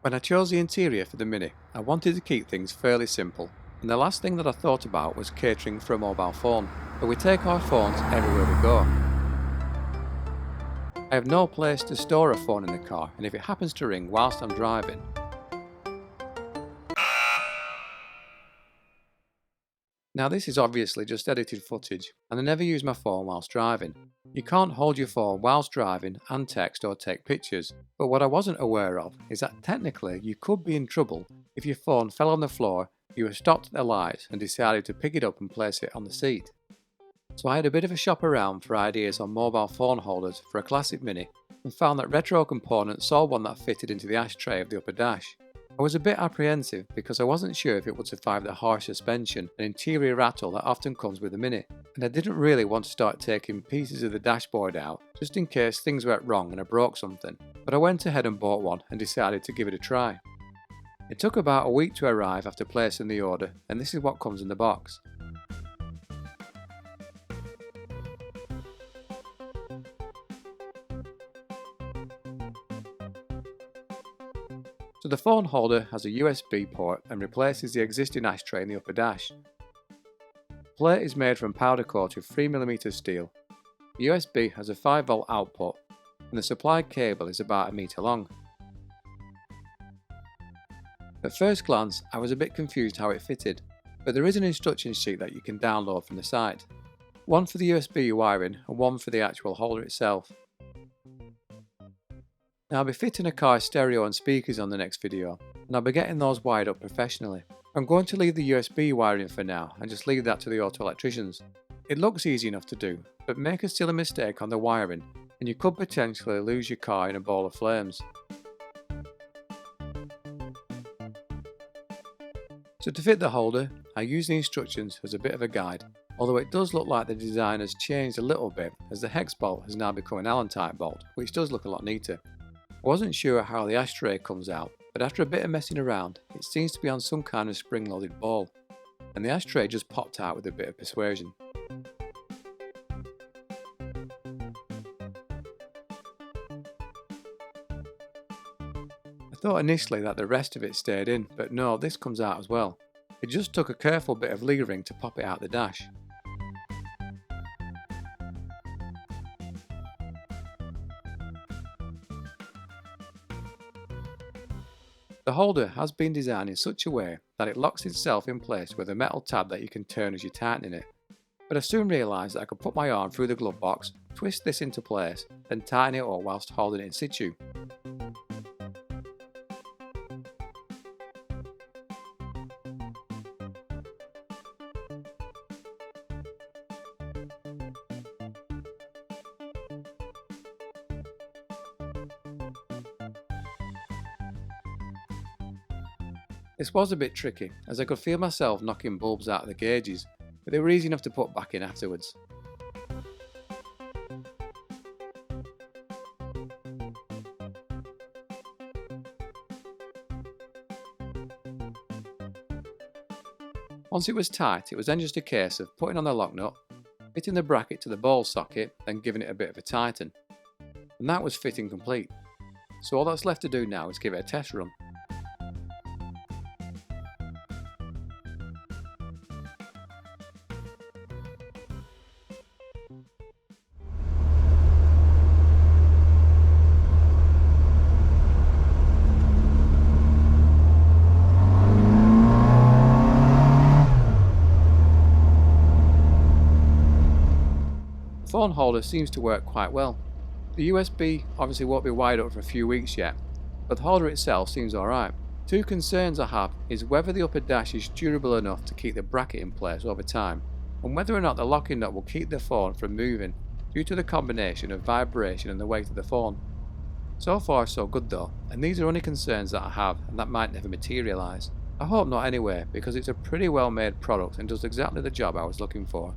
When I chose the interior for the Mini, I wanted to keep things fairly simple, and the last thing that I thought about was catering for a mobile phone, but we take our phones everywhere we go. I have no place to store a phone in the car, and if it happens to ring whilst I'm driving, now this is obviously just edited footage, and I never use my phone whilst driving. You can't hold your phone whilst driving and text or take pictures, but what I wasn't aware of is that technically you could be in trouble if your phone fell on the floor, you were stopped at the lights and decided to pick it up and place it on the seat. So I had a bit of a shop around for ideas on mobile phone holders for a classic Mini and found that Retro Components sold one that fitted into the ashtray of the upper dash. I was a bit apprehensive because I wasn't sure if it would survive the harsh suspension and interior rattle that often comes with the Mini, and I didn't really want to start taking pieces of the dashboard out just in case things went wrong and I broke something, but I went ahead and bought one and decided to give it a try. It took about a week to arrive after placing the order, and this is what comes in the box. So the phone holder has a USB port and replaces the existing ashtray in the upper dash. The plate is made from powder coated 3mm steel. The USB has a 5V output and the supplied cable is about a metre long. At first glance I was a bit confused how it fitted, but there is an instruction sheet that you can download from the site. One for the USB wiring and one for the actual holder itself. Now I'll be fitting a car stereo and speakers on the next video, and I'll be getting those wired up professionally. I'm going to leave the USB wiring for now and just leave that to the auto electricians. It looks easy enough to do, but make a silly mistake on the wiring and you could potentially lose your car in a ball of flames. So to fit the holder, I use the instructions as a bit of a guide, although it does look like the design has changed a little bit as the hex bolt has now become an Allen type bolt, which does look a lot neater. I wasn't sure how the ashtray comes out, but after a bit of messing around, it seems to be on some kind of spring-loaded ball, and the ashtray just popped out with a bit of persuasion. I thought initially that the rest of it stayed in, but no, this comes out as well. It just took a careful bit of levering to pop it out the dash. The holder has been designed in such a way that it locks itself in place with a metal tab that you can turn as you tighten it. But I soon realised that I could put my arm through the glove box, twist this into place, then tighten it up whilst holding it in situ. This was a bit tricky, as I could feel myself knocking bulbs out of the gauges, but they were easy enough to put back in afterwards. Once it was tight, it was then just a case of putting on the lock nut, fitting the bracket to the ball socket, then giving it a bit of a tighten. And that was fitting complete. So all that's left to do now is give it a test run. The phone holder seems to work quite well. The USB obviously won't be wired up for a few weeks yet, but the holder itself seems alright. Two concerns I have is whether the upper dash is durable enough to keep the bracket in place over time, and whether or not the locking nut will keep the phone from moving due to the combination of vibration and the weight of the phone. So far so good though, and these are only concerns that I have and that might never materialise. I hope not anyway, because it's a pretty well made product and does exactly the job I was looking for.